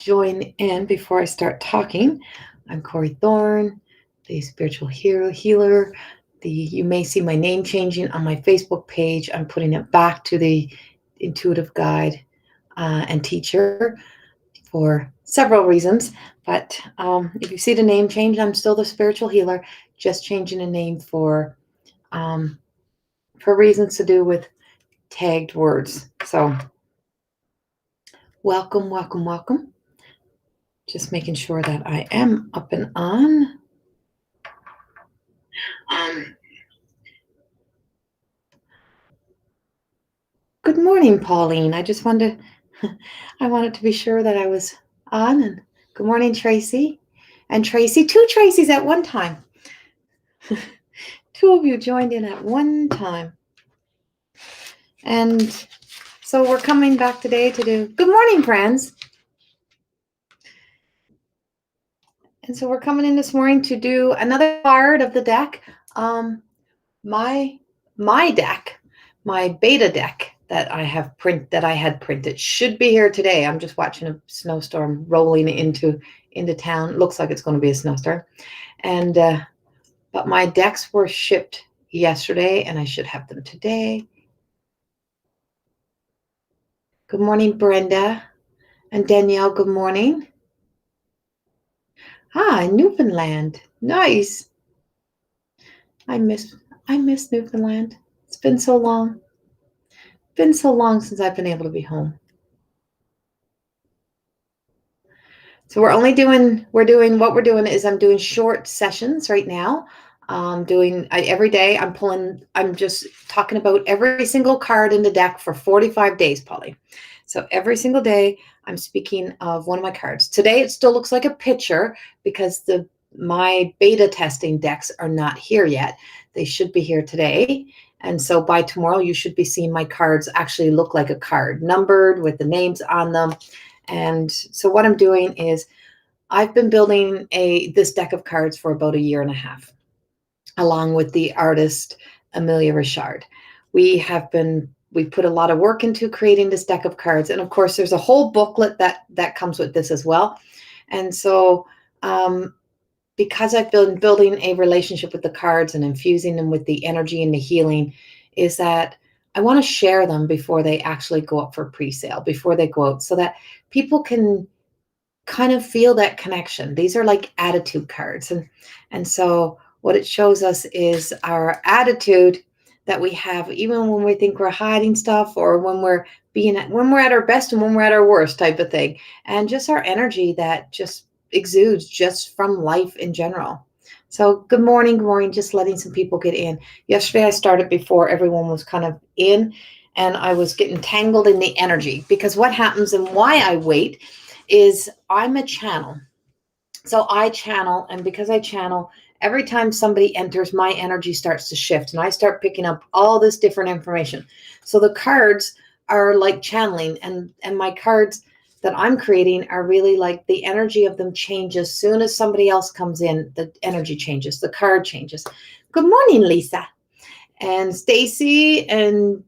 join in before I start talking. I'm Corey Thorne, the spiritual healer. You may see my name changing on my Facebook page. I'm putting it back to the intuitive guide and teacher for several reasons. But if you see the name change, I'm still the spiritual healer, just changing the name for reasons to do with tagged words. So welcome, welcome, welcome. Just making sure that I am up and on. Good morning, Pauline. I wanted to be sure that I was on. And good morning, Tracy. And Tracy, two Tracys at one time. Two of you joined in at one time. And so we're coming back today to do good morning, friends. And so we're coming in this morning to do another card of the deck. My deck, my beta deck that I had printed should be here today. I'm just watching a snowstorm rolling into town. It looks like it's going to be a snowstorm. And but my decks were shipped yesterday and I should have them today. Good morning, Brenda and Danielle. Good morning. Newfoundland. Nice. I miss Newfoundland. It's been so long. Been so long since I've been able to be home. So I'm doing short sessions right now. Every day I'm just talking about every single card in the deck for 45 days, Polly. So every single day I'm speaking of one of my cards. Today it still looks like a picture because my beta testing decks are not here yet. They should be here today. And so by tomorrow you should be seeing my cards actually look like a card, numbered with the names on them. And so what I'm doing is I've been building this deck of cards for about 1.5 years, along with the artist Amelia Richard. We put a lot of work into creating this deck of cards. And of course, there's a whole booklet that comes with this as well. And so because I've been building a relationship with the cards and infusing them with the energy and the healing, is that I want to share them before they actually go up for pre-sale, before they go out, so that people can kind of feel that connection. These are like attitude cards. And so what it shows us is our attitude that we have, even when we think we're hiding stuff, or when we're at our best and when we're at our worst type of thing. And just our energy that just exudes just from life in general. So good morning, just letting some people get in. Yesterday I started before everyone was kind of in, and I was getting tangled in the energy, because what happens and why I wait is I'm a channel. So I channel, and because I channel, every time somebody enters, my energy starts to shift and I start picking up all this different information. So the cards are like channeling, and my cards that I'm creating are really like the energy of them changes. As soon as somebody else comes in, the energy changes, the card changes. Good morning, Lisa and Stacy and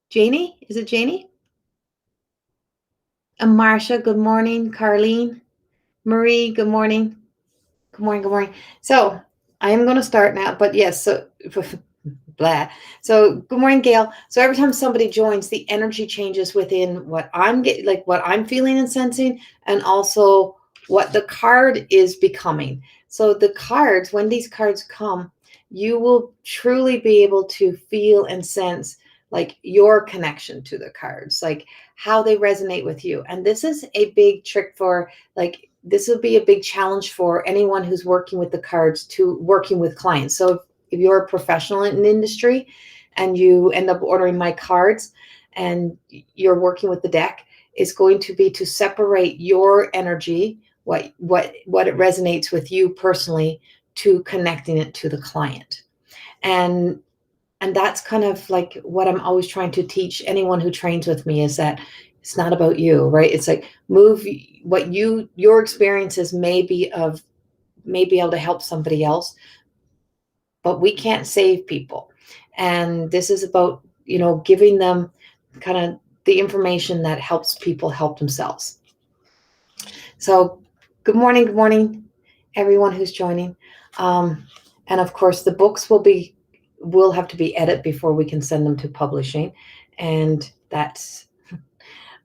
Janie. Is it Janie? And Marsha, good morning. Carlene, Marie, good morning. Good morning, good morning. So I am going to start now, but yes, so blah. So good morning, Gail. So every time somebody joins, the energy changes within what I'm getting, like what I'm feeling and sensing, and also what the card is becoming. So the cards, when these cards come, you will truly be able to feel and sense like your connection to the cards, like how they resonate with you. And this is a big trick for, like, this will be a big challenge for anyone who's working with the cards to working with clients. So if you're a professional in the industry and you end up ordering my cards and you're working with the deck, it's going to be to separate your energy, what it resonates with you personally, to connecting it to the client. And that's kind of like what I'm always trying to teach anyone who trains with me, is that it's not about you, right? It's like move what your experiences may be able to help somebody else, but we can't save people. And this is about, giving them kind of the information that helps people help themselves. So good morning, everyone who's joining. And of course, the books will have to be edited before we can send them to publishing. And that's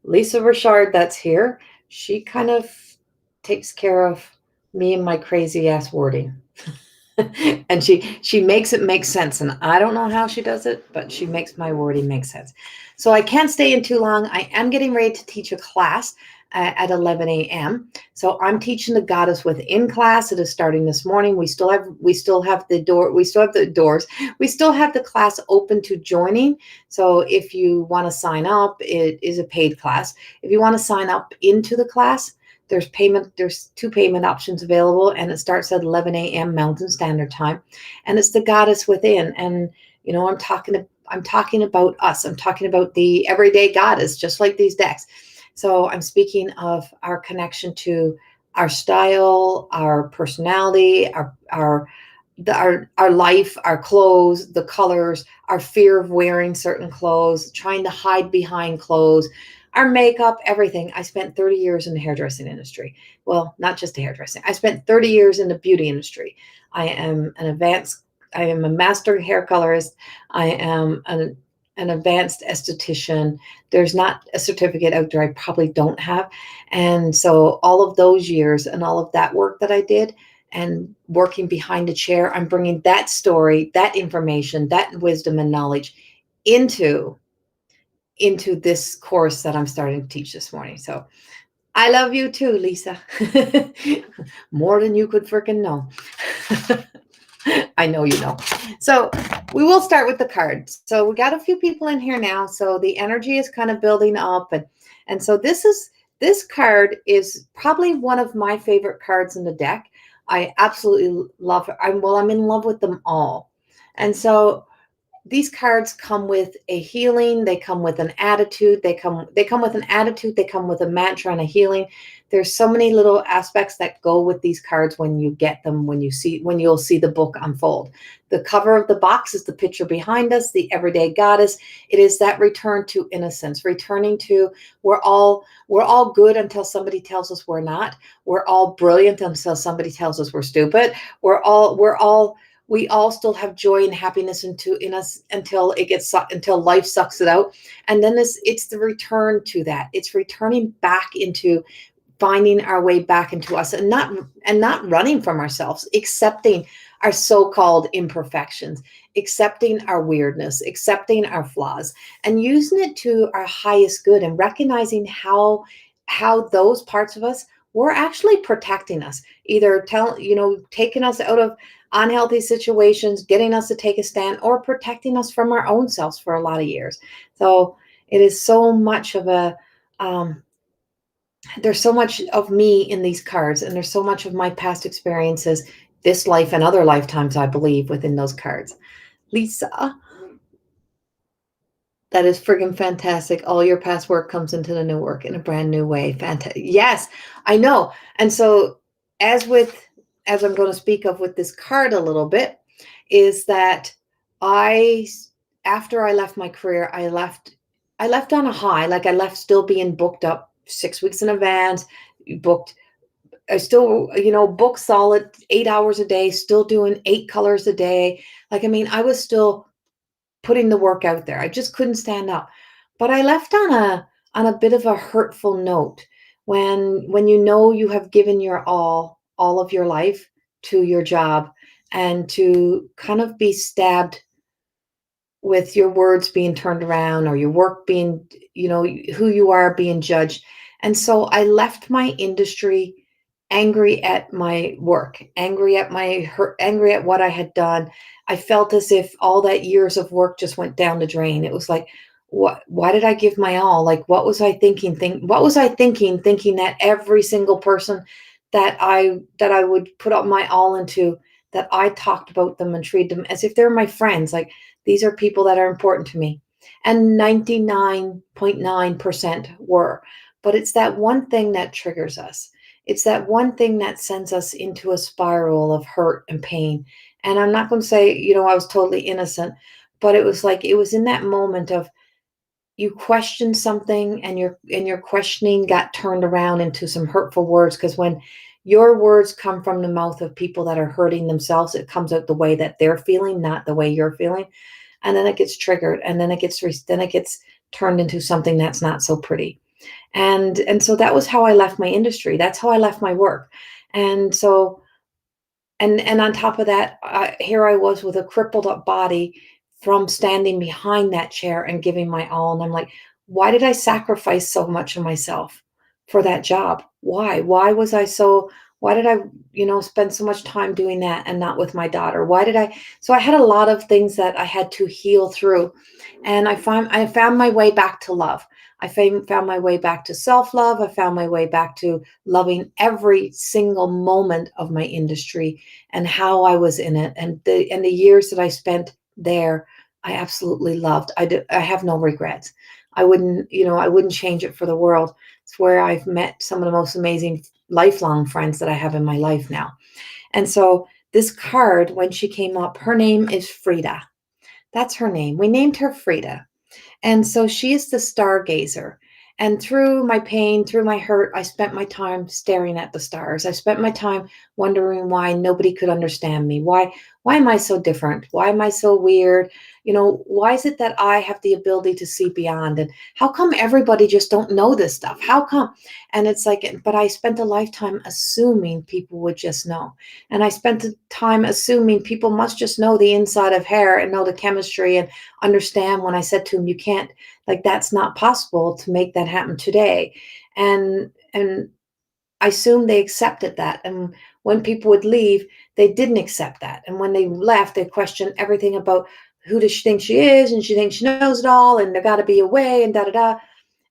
Lisa Richard that's here. She kind of takes care of me and my crazy ass wording. And she makes it make sense, and I don't know how she does it, but she makes my wording make sense. So I can't stay in too long. I am getting ready to teach a class at 11 a.m. So I'm teaching the Goddess Within class. It is starting this morning. We still have the doors. We still have the class open to joining. So if you want to sign up, it is a paid class. If you want to sign up into the class, there's two payment options available, and it starts at 11 a.m. Mountain Standard Time, and it's the Goddess Within. And I'm talking about us. I'm talking about the everyday goddess, just like these decks. So I'm speaking of our connection to our style, our personality, our life, our clothes, the colors, our fear of wearing certain clothes, trying to hide behind clothes, our makeup, everything. I spent 30 years in the hairdressing industry. Well, not just the hairdressing. I spent 30 years in the beauty industry. I am a master hair colorist. I am an advanced esthetician. There's not a certificate out there I probably don't have. And so all of those years and all of that work that I did and working behind a chair, I'm bringing that story, that information, that wisdom and knowledge into this course that I'm starting to teach this morning. So I love you too, Lisa. More than you could freaking know. I know you know. So we will start with the cards. So we got a few people in here now. So the energy is kind of building up. And so this card is probably one of my favorite cards in the deck. I absolutely love it. I'm in love with them all. And so these cards come with a healing. They come with an attitude. They come with an attitude. They come with a mantra and a healing. There's so many little aspects that go with these cards when you get them, when you'll see the book unfold. The cover of the box is the picture behind us, the everyday goddess. It is that return to innocence, returning to we're all good until somebody tells us we're not. We're all brilliant until somebody tells us we're stupid. We all still have joy and happiness in us until life sucks it out. And then it's the return to that. It's returning back into finding our way back into us and not running from ourselves, accepting our so-called imperfections, accepting our weirdness, accepting our flaws, and using it to our highest good and recognizing how those parts of us were actually protecting us, either taking us out of unhealthy situations, getting us to take a stand, or protecting us from our own selves for a lot of years. So it is so much of there's so much of me in these cards, and there's so much of my past experiences, this life and other lifetimes, I believe, within those cards. Lisa, that is friggin' fantastic. All your past work comes into the new work in a brand new way. Fantastic. Yes, I know. And so as I'm going to speak of with this card a little bit, is that after I left my career, I left on a high. Like I left still being booked up 6 weeks in advance, booked. I still, booked solid 8 hours a day, still doing 8 colors a day. Like, I mean, I was still putting the work out there. I just couldn't stand up. But I left on a bit of a hurtful note when you have given your all of your life to your job, and to kind of be stabbed with your words being turned around, or your work being, who you are being judged. And so I left my industry angry at my work, angry at my hurt, angry at what I had done. I felt as if all that years of work just went down the drain. It was like, why did I give my all? Like, what was I thinking? Thinking that every single person that I would put up my all into, that I talked about them and treated them as if they're my friends. Like, these are people that are important to me. And 99.9% were. But it's that one thing that triggers us. It's that one thing that sends us into a spiral of hurt and pain. And I'm not going to say, I was totally innocent, but it was in that moment of you question something, and your questioning got turned around into some hurtful words, because when your words come from the mouth of people that are hurting themselves, it comes out the way that they're feeling, not the way you're feeling. And then it gets triggered, and then it gets turned into something that's not so pretty. And so that was how I left my industry. That's how I left my work. And so, and on top of that, here I was with a crippled up body from standing behind that chair and giving my all. And I'm like, why did I sacrifice so much of myself for that job? Why was I so, why did I, spend so much time doing that and not with my daughter? Why did I? So I had a lot of things that I had to heal through. And I found my way back to love. I found my way back to self-love. I found my way back to loving every single moment of my industry and how I was in it, and the years that I spent there, I absolutely loved. I have no regrets. I wouldn't change it for the world. It's where I've met some of the most amazing lifelong friends that I have in my life now. And so this card, when she came up, her name is Frida. That's her name. We named her Frida. And so she is the stargazer. And through my pain, through my hurt, I spent my time staring at the stars. I spent my time wondering why nobody could understand me. Why am I so different? Why am I so weird? Why is it that I have the ability to see beyond? And how come everybody just don't know this stuff? How come? And it's like, but I spent a lifetime assuming people would just know. And I spent the time assuming people must just know the inside of hair and know the chemistry and understand when I said to him, you can't, like, that's not possible to make that happen today. And I assumed they accepted that. And when people would leave, they didn't accept that. And when they left, they questioned everything about who does she think she is, and she thinks she knows it all, and there got to be a way, and da da da.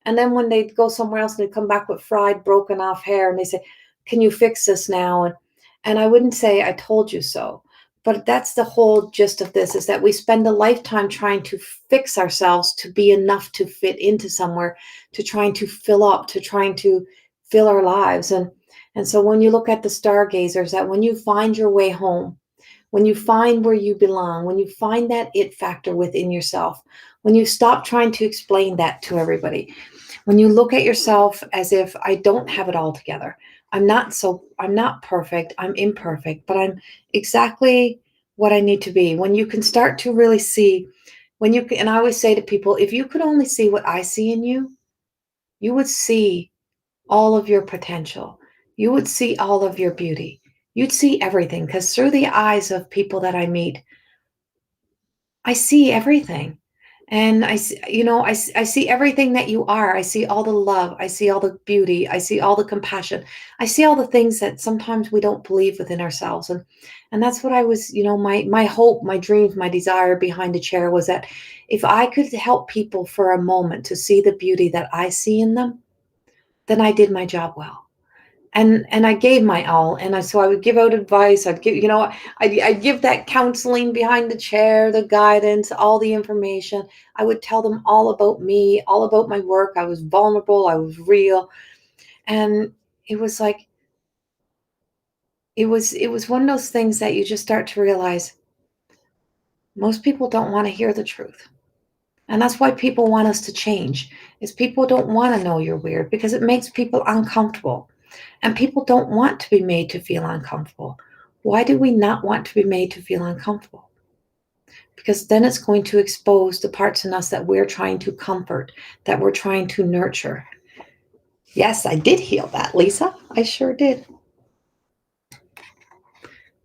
And then when they go somewhere else and they come back with fried, broken off hair, and they say, "Can you fix this now?" And I wouldn't say I told you so, but that's the whole gist of this: is that we spend a lifetime trying to fix ourselves to be enough to fit into somewhere, to trying to fill up, to trying to fill our lives. And so when you look at the stargazers, that when you find your way home, when you find where you belong, when you find that it factor within yourself, when you stop trying to explain that to everybody, when you look at yourself as if I don't have it all together, I'm not perfect, I'm imperfect, but I'm exactly what I need to be. When you can start to really see, and I always say to people, if you could only see what I see in you, you would see all of your potential. You would see all of your beauty. You'd see everything, because through the eyes of people that I meet, I see everything. And I see everything that you are. I see all the love. I see all the beauty. I see all the compassion. I see all the things that sometimes we don't believe within ourselves. And that's what I was, my hope, my dreams, my desire behind the chair was that if I could help people for a moment to see the beauty that I see in them, then I did my job well. And I gave my all, and so I would give out advice. I'd give that counseling behind the chair, the guidance, all the information. I would tell them all about me, all about my work. I was vulnerable, I was real. And it was like, it was one of those things that you just start to realize most people don't want to hear the truth. And that's why people want us to change, is people don't want to know you're weird, because it makes people uncomfortable. And people don't want to be made to feel uncomfortable. Why do we not want to be made to feel uncomfortable? Because then it's going to expose the parts in us that we're trying to comfort, that we're trying to nurture. Yes, I did heal that, Lisa. I sure did.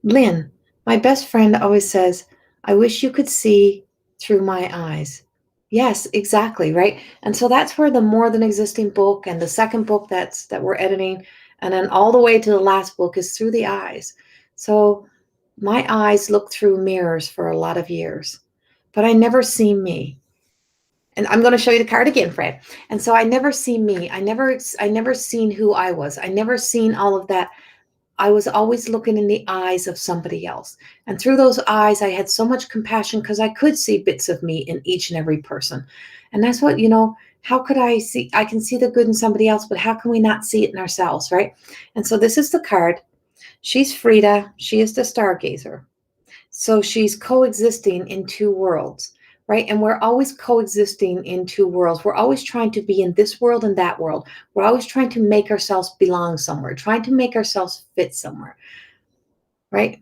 Lynn, my best friend, always says, I wish you could see through my eyes. Yes, exactly, right? And so that's where the More Than Existing book and the second book that we're editing, and then all the way to the last book, is through the eyes. So my eyes look through mirrors for a lot of years, but I never see me. And I'm going to show you the card again, Fred. And so I never see me. I never seen who I was. I never seen all of that. I was always looking in the eyes of somebody else. And through those eyes, I had so much compassion because I could see bits of me in each and every person. And that's what, how could I see? I can see the good in somebody else, but how can we not see it in ourselves, right? And so this is the card. She's Frida. She is the stargazer. So she's coexisting in two worlds. right? And we're always coexisting in two worlds. We're always trying to be in this world and that world. We're always trying to make ourselves belong somewhere, trying to make ourselves fit somewhere, right?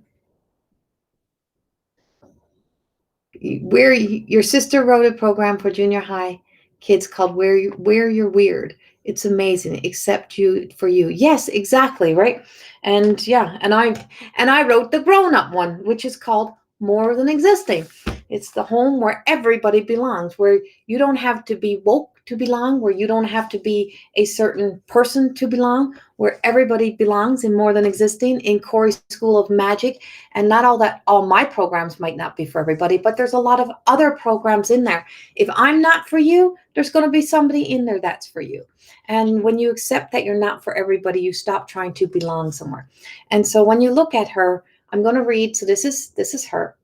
Where your sister wrote a program for junior high kids called Where You're Weird. It's amazing, except you for you. Yes, exactly, right? And yeah, and I wrote the grown-up one, which is called More Than Existing. It's the home where everybody belongs, where you don't have to be woke to belong, where you don't have to be a certain person to belong, where everybody belongs in More Than Existing in Corey's School of Magic. And not all my programs might not be for everybody, but there's a lot of other programs in there. If I'm not for you, there's going to be somebody in there that's for you. And when you accept that you're not for everybody, you stop trying to belong somewhere. And so when you look at her, I'm going to read. So this is her.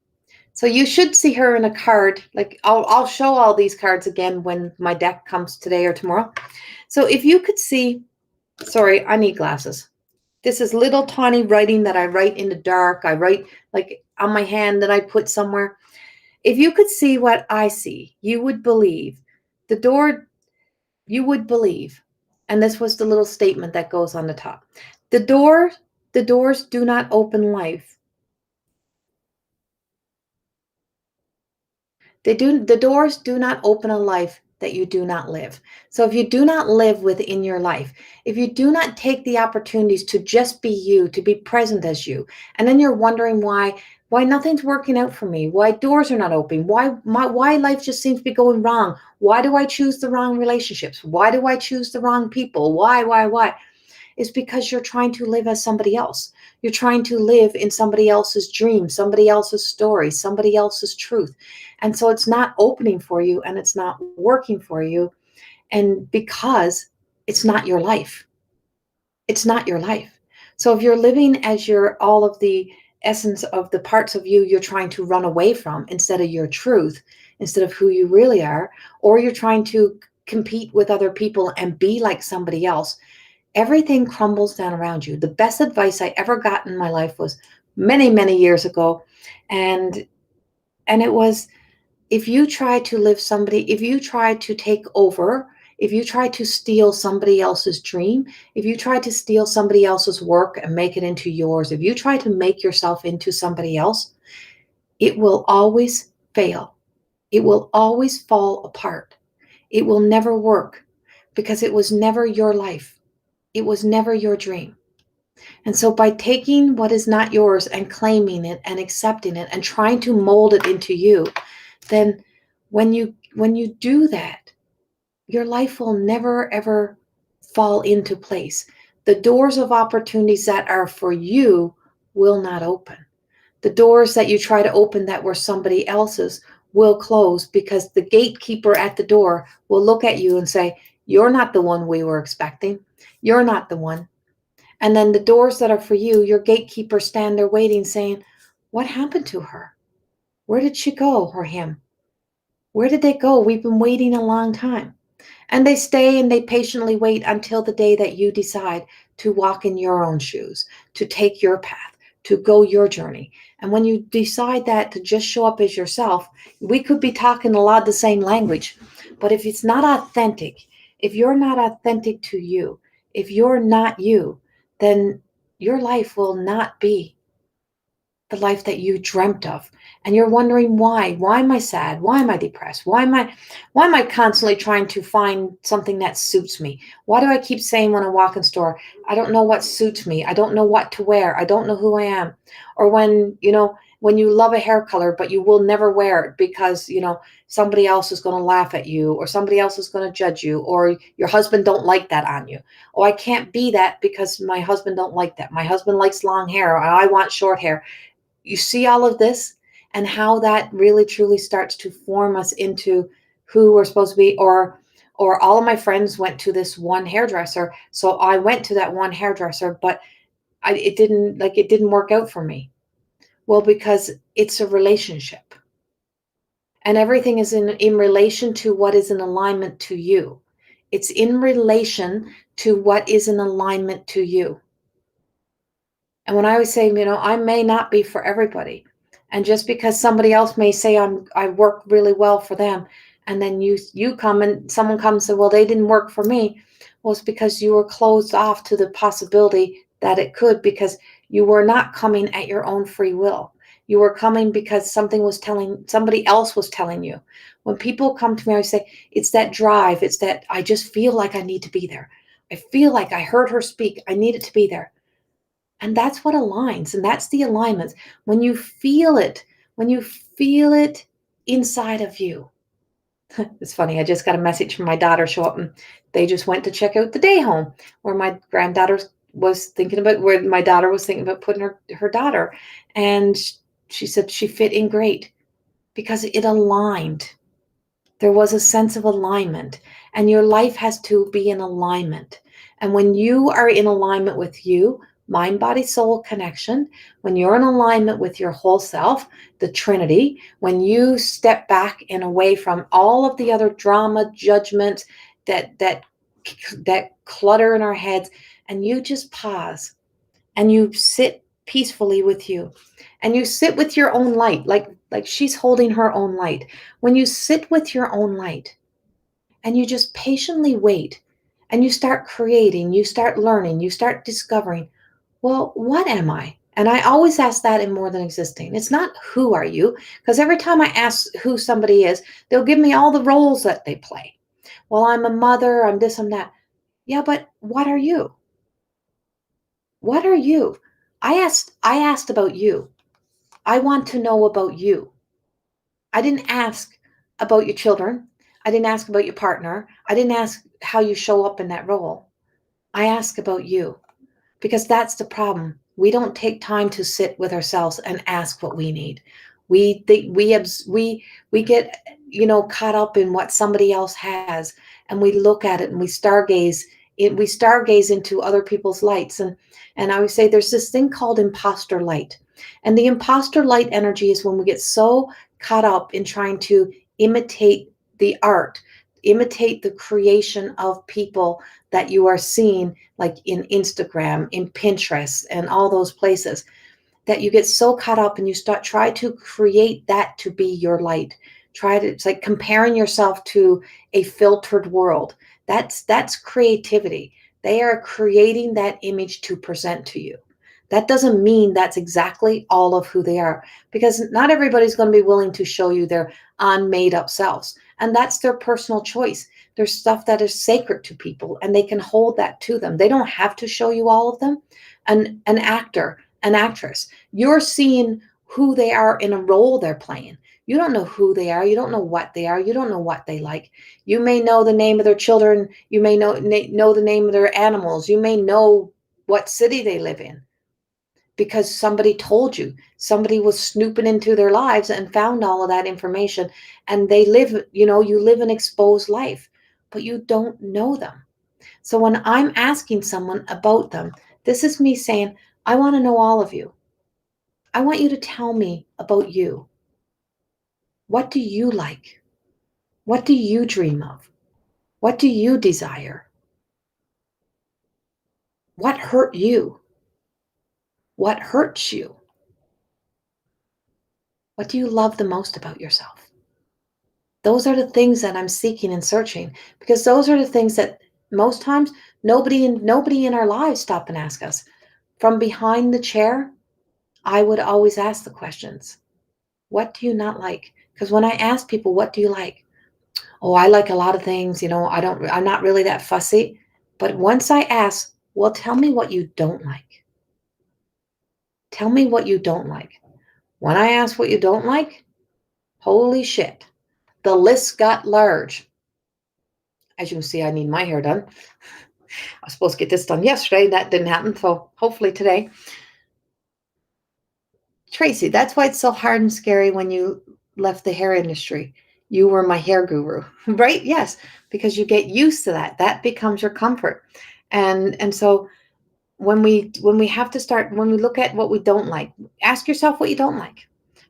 So you should see her in a card. Like I'll show all these cards again when my deck comes today or tomorrow. So if you could see, sorry, I need glasses. This is little tiny writing that I write in the dark. I write like on my hand that I put somewhere. If you could see what I see, you would believe. The door, you would believe. And this was the little statement that goes on the top. The door, the doors do not open life. The doors do not open a life that you do not live. So if you do not live within your life, if you do not take the opportunities to just be you, to be present as you, and then you're wondering why nothing's working out for me, why doors are not opening, why life just seems to be going wrong, why do I choose the wrong relationships, why do I choose the wrong people, why? Is because you're trying to live as somebody else. You're trying to live in somebody else's dream, somebody else's story, somebody else's truth. And so it's not opening for you and it's not working for you. And because it's not your life, it's not your life. So if you're living as your all of the essence of the parts of you you're trying to run away from instead of your truth, instead of who you really are, or you're trying to compete with other people and be like somebody else, everything crumbles down around you. The best advice I ever got in my life was many, many years ago. And it was, if you try to live somebody, if you try to take over, if you try to steal somebody else's dream, if you try to steal somebody else's work and make it into yours, if you try to make yourself into somebody else, it will always fail. It will always fall apart. It will never work because it was never your life. It was never your dream. And so by taking what is not yours and claiming it and accepting it and trying to mold it into you, then when you do that, your life will never ever fall into place. The doors of opportunities that are for you will not open. The doors that you try to open that were somebody else's will close because the gatekeeper at the door will look at you and say, "You're not the one we were expecting. You're not the one." And then the doors that are for you, your gatekeepers stand there waiting, saying, "What happened to her? Where did she go, or him? Where did they go? We've been waiting a long time." And they stay and they patiently wait until the day that you decide to walk in your own shoes, to take your path, to go your journey. And when you decide that to just show up as yourself, we could be talking a lot of the same language. But if it's not authentic, if you're not authentic to you, if you're not you, then your life will not be the life that you dreamt of. And you're wondering why am I sad, why am I depressed, why am I constantly trying to find something that suits me, why do I keep saying when I walk in store, I don't know what suits me, I don't know what to wear, I don't know who I am. Or when you love a hair color but you will never wear it because somebody else is going to laugh at you, or somebody else is going to judge you, or your husband don't like that on you. Oh, I can't be that because my husband don't like that, my husband likes long hair, I want short hair. You see all of this and how that really truly starts to form us into who we're supposed to be. Or all of my friends went to this one hairdresser, so I went to that one hairdresser, but it didn't work out for me. Well, because it's a relationship, and everything is in relation to what is in alignment to you. It's in relation to what is in alignment to you. And when I always say, I may not be for everybody, And just because somebody else may say I work really well for them, and then you come and someone comes and say, well, they didn't work for me. Well, it's because you were closed off to the possibility that it could, because you were not coming at your own free will. You were coming because somebody else was telling you. When people come to me, I say, it's that drive. It's that I just feel like I need to be there. I feel like I heard her speak. I needed to be there. And that's what aligns. And that's the alignments. When you feel it, when you feel it inside of you. It's funny. I just got a message from my daughter show up, and they just went to check out the day home where my granddaughter was thinking about, where my daughter was thinking about putting her daughter. And she said she fit in great because it aligned. There was a sense of alignment, and your life has to be in alignment. And when you are in alignment with you, mind, body, soul connection, when you're in alignment with your whole self, the Trinity, when you step back and away from all of the other drama, judgment, that clutter in our heads, and you just pause and you sit peacefully with you, and you sit with your own light, like she's holding her own light. When you sit with your own light and you just patiently wait, and you start creating, you start learning, you start discovering, well, what am I? And I always ask that in More Than Existing. It's not who are you, because every time I ask who somebody is, they'll give me all the roles that they play. Well, I'm a mother, I'm this, I'm that. Yeah, but what are you? What are you? I asked about you. I want to know about you. I didn't ask about your children. I didn't ask about your partner. I didn't ask how you show up in that role. I ask about you, because that's the problem. We don't take time to sit with ourselves and ask what we need. We think we get, caught up in what somebody else has, and we look at it and we stargaze into other people's lights. And I would say there's this thing called imposter light. And the imposter light energy is when we get so caught up in trying to imitate the art, imitate the creation of people that you are seeing, like in Instagram, in Pinterest, and all those places, that you get so caught up and you try to create that to be your light. It's like comparing yourself to a filtered world. That's creativity. They are creating that image to present to you. That doesn't mean that's exactly all of who they are, because not everybody's going to be willing to show you their unmade up selves. And that's their personal choice. There's stuff that is sacred to people, and they can hold that to them. They don't have to show you all of them. An actor, an actress, you're seeing who they are in a role they're playing. You don't know who they are. You don't know what they are. You don't know what they like. You may know the name of their children. You may know the name of their animals. You may know what city they live in, because somebody told you. Somebody was snooping into their lives and found all of that information, and they live, you live an exposed life, but you don't know them. So when I'm asking someone about them, this is me saying, I want to know all of you. I want you to tell me about you. What do you like? What do you dream of? What do you desire? What hurt you? What hurts you? What do you love the most about yourself? Those are the things that I'm seeking and searching, because those are the things that most times nobody in our lives stop and ask us. From behind the chair, I would always ask the questions. What do you not like? Because when I ask people, what do you like? Oh, I like a lot of things. I'm not really that fussy. But once I ask, well, tell me what you don't like. Tell me what you don't like. When I ask what you don't like, holy shit, the list got large. As you can see, I need my hair done. I was supposed to get this done yesterday. That didn't happen. So hopefully today. Tracy, that's why it's so hard and scary when you left the hair industry. You were my hair guru, right? Yes, because you get used to that. That becomes your comfort. And so when we have to start, when we look at what we don't like, ask yourself what you don't like,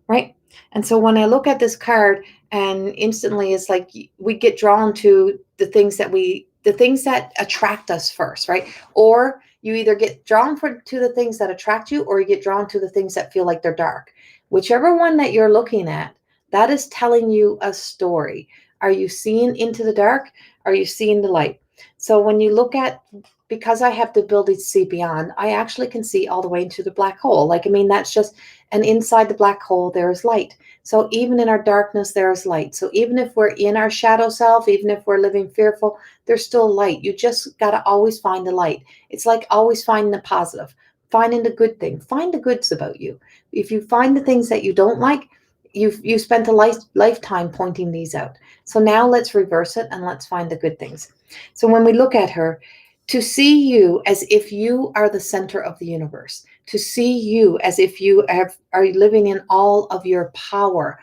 right? And so when I look at this card, and instantly it's like we get drawn to the things that attract us first, right? Or you either get drawn to the things that attract you, or you get drawn to the things that feel like they're dark. Whichever one that you're looking at, that is telling you a story. Are you seeing into the dark? Are you seeing the light? So when you look at, because I have the ability to see beyond, I actually can see all the way into the black hole. Like, I mean, that's just, and inside the black hole, there is light. So even in our darkness, there is light. So even if we're in our shadow self, even if we're living fearful, there's still light. You just got to always find the light. It's like always finding the positive, finding the good thing, find the goods about you. If you find the things that you don't like, you spent a lifetime pointing these out. So now let's reverse it and let's find the good things. So when we look at her, to see you as if you are the center of the universe, to see you as if you are living in all of your power,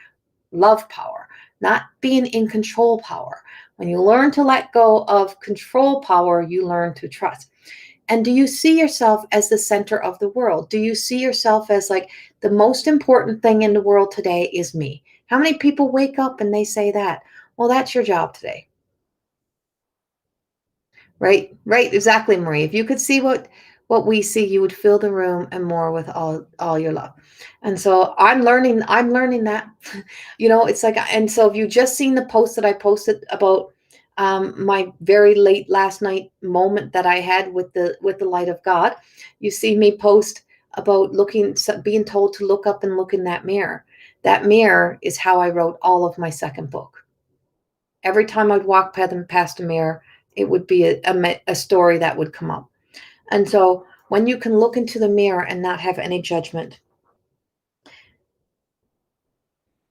love power, not being in control power. When you learn to let go of control power, you learn to trust. And do you see yourself as the center of the world? Do you see yourself as like, the most important thing in the world today is me? How many people wake up and they say that? Well, that's your job today. Right, exactly, Marie. If you could see what we see, you would fill the room and more with all your love. And so I'm learning that. It's like, and so if you just seen the post that I posted about my very late last night moment that I had with the light of God, you see me post about being told to look up and look in that mirror. That mirror is how I wrote all of my second book. Every time I'd walk past a mirror, it would be a story that would come up. And so when you can look into the mirror and not have any judgment,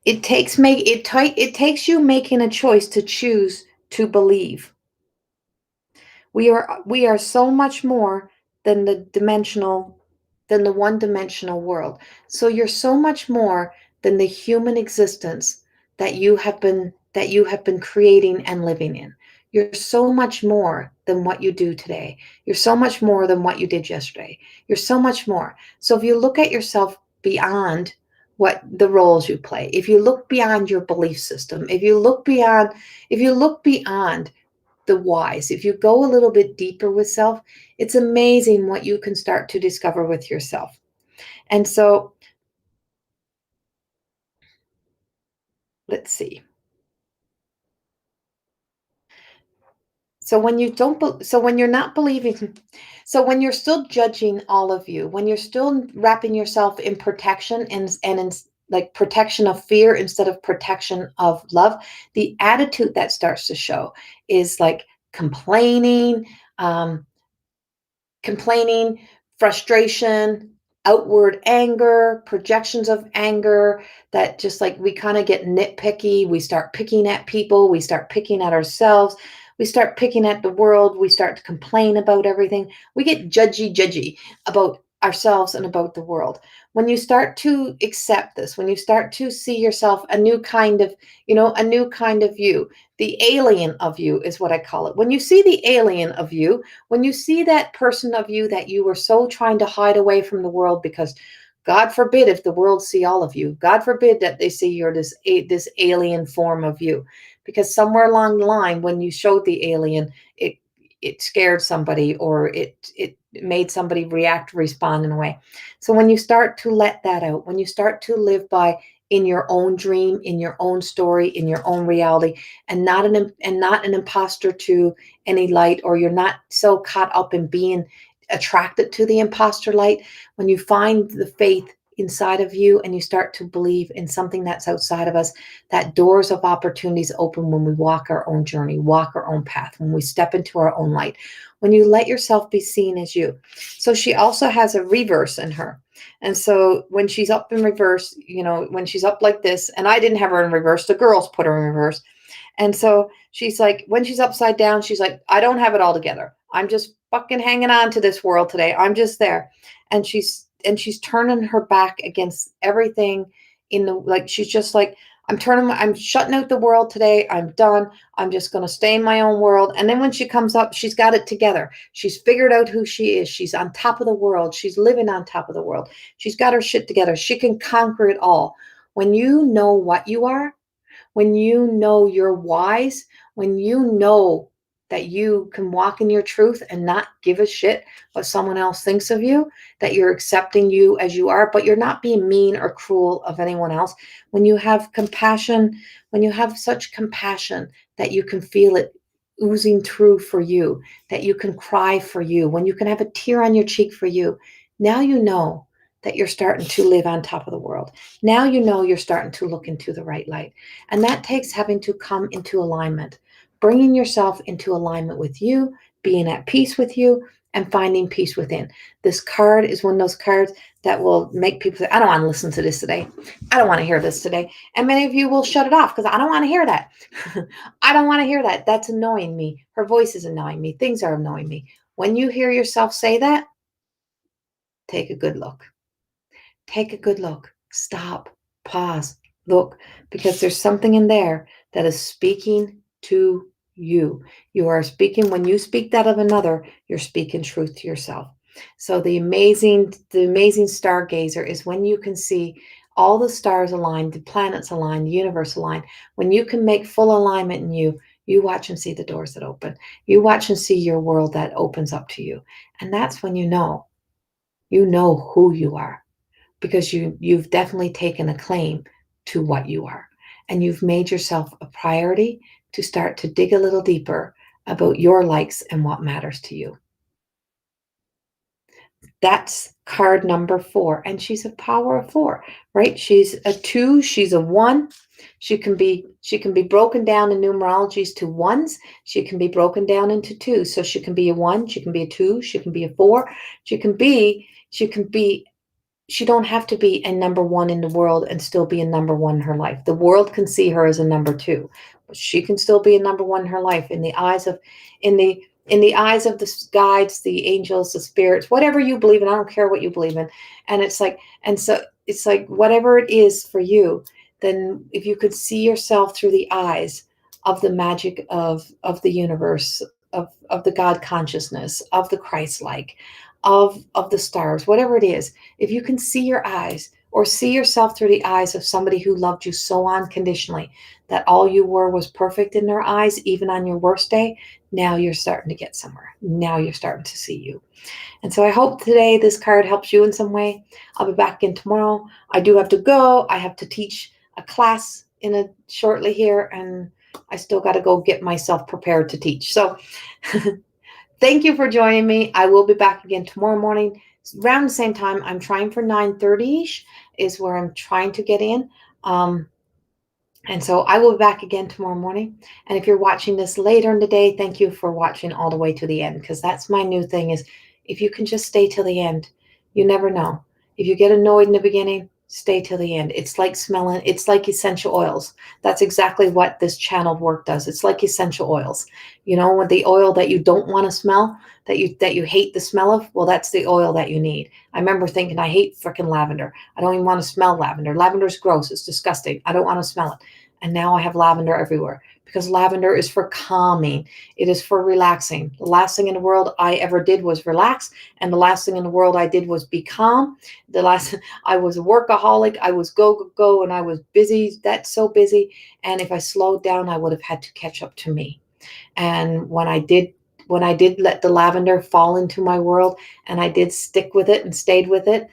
it takes you making a choice to choose to believe. We are so much more than the one-dimensional world. So you're so much more than the human existence that you have been creating and living in. You're so much more than what you do today. You're so much more than what you did yesterday. You're so much more. So if you look at yourself beyond what the roles you play, if you look beyond your belief system, if you look beyond the whys. If you go a little bit deeper with self, it's amazing what you can start to discover with yourself. And so let's see. So when you don't, so when you're not believing, so when you're still judging all of you, when you're still wrapping yourself in protection and in like protection of fear instead of protection of love, the attitude that starts to show is like complaining, um, complaining, frustration, outward anger, projections of anger that just like we kind of get nitpicky. We start picking at people, we start picking at ourselves, we start picking at the world, we start to complain about everything. We get judgy about ourselves and about the world. When you start to accept this, when you start to see yourself a new kind of you, the alien of you is what I call it. When you see the alien of you, when you see that person of you that you were so trying to hide away from the world, because God forbid if the world see all of you, God forbid that they see you're this alien form of you, because somewhere along the line when you showed the alien, it scared somebody, or it made somebody respond in a way. So when you start to let that out, when you start to live by in your own dream, in your own story, in your own reality, and not an imposter to any light, or you're not so caught up in being attracted to the imposter light. When you find the faith inside of you and you start to believe in something that's outside of us, that doors of opportunities open when we walk our own journey, walk our own path, when we step into our own light, when you let yourself be seen as you. So she also has a reverse in her. And so when she's up in reverse, when she's up like this, and I didn't have her in reverse, the girls put her in reverse. And so she's like, when she's upside down, she's like, I don't have it all together. I'm just fucking hanging on to this world today. I'm just there. And she's turning her back against everything like, she's just like, I'm shutting out the world today. I'm done. I'm just going to stay in my own world. And then when she comes up, she's got it together. She's figured out who she is. She's on top of the world. She's living on top of the world. She's got her shit together. She can conquer it all. When you know what you are, when you know you're wise, when you know that you can walk in your truth and not give a shit what someone else thinks of you, that you're accepting you as you are, but you're not being mean or cruel of anyone else. When you have compassion, when you have such compassion that you can feel it oozing through for you, that you can cry for you, when you can have a tear on your cheek for you, now you know that you're starting to live on top of the world. Now you know you're starting to look into the right light. And that takes having to come into alignment, bringing yourself into alignment with you, being at peace with you, and finding peace within. This card is one of those cards that will make people say, I don't want to listen to this today. I don't want to hear this today. And many of you will shut it off because I don't want to hear that. I don't want to hear that. That's annoying me. Her voice is annoying me. Things are annoying me. When you hear yourself say that, take a good look. Take a good look. Stop, pause, look, because there's something in there that is speaking to you. You are speaking, when you speak that of another, you're speaking truth to yourself. So the amazing stargazer is when you can see all the stars aligned, the planets aligned, the universe aligned. When you can make full alignment in you, you watch and see the doors that open. You watch and see your world that opens up to you. And that's when you know who you are, because you've definitely taken a claim to what you are, and you've made yourself a priority to start to dig a little deeper about your likes and what matters to you. That's card number 4, and she's a power of 4, right? She's a 2, she's a 1. She can be broken down in numerologies to ones. She can be broken down into 2. So she can be a 1, she can be a 2, she can be a 4. She don't have to be a number 1 in the world and still be a number 1 in her life. The world can see her as a number 2, but she can still be a number 1 in her life in the eyes of the guides, the angels, the spirits, whatever you believe in. I don't care what you believe in. And it's like whatever it is for you, then if you could see yourself through the eyes of the magic of the universe, of the God consciousness, of the Christ-like, of the stars, whatever it is, if you can see your eyes or see yourself through the eyes of somebody who loved you so unconditionally that all you were was perfect in their eyes, even on your worst day, now you're starting to get somewhere. Now you're starting to see you. And so I hope today this card helps you in some way. I'll be back in tomorrow. I do have to go. I have to teach a class shortly here, and I still got to go get myself prepared to teach. So thank you for joining me. I will be back again tomorrow morning around the same time. I'm trying for 9:30ish is where I'm trying to get in. And so I will be back again tomorrow morning. And if you're watching this later in the day, thank you for watching all the way to the end, because that's my new thing is if you can just stay till the end, you never know. If you get annoyed in the beginning, stay till the end. It's like smelling, it's like essential oils. That's exactly what this channeled work does. It's like essential oils. You know, with the oil that you don't want to smell, that you hate the smell of, well, that's the oil that you need. I remember thinking, I hate freaking lavender. I don't even want to smell lavender. Lavender's gross. It's disgusting. I don't want to smell it. And now I have lavender everywhere because lavender is for calming. It is for relaxing. The last thing in the world I ever did was relax. And the last thing in the world I did was be calm. I was a workaholic. I was go, and I was busy. That's so busy. And if I slowed down, I would have had to catch up to me. And when I did let the lavender fall into my world and I did stick with it and stayed with it,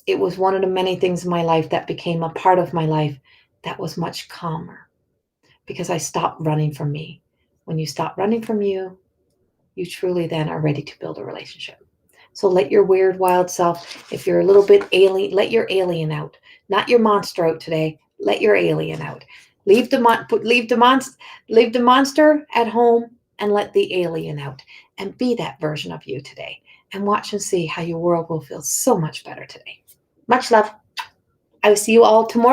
it was one of the many things in my life that became a part of my life that was much calmer because I stopped running from me. When you stop running from you, you truly then are ready to build a relationship. So let your weird, wild self, if you're a little bit alien, let your alien out. Not your monster out today. Let your alien out. Leave the monster at home and let the alien out. And be that version of you today. And watch and see how your world will feel so much better today. Much love. I will see you all tomorrow.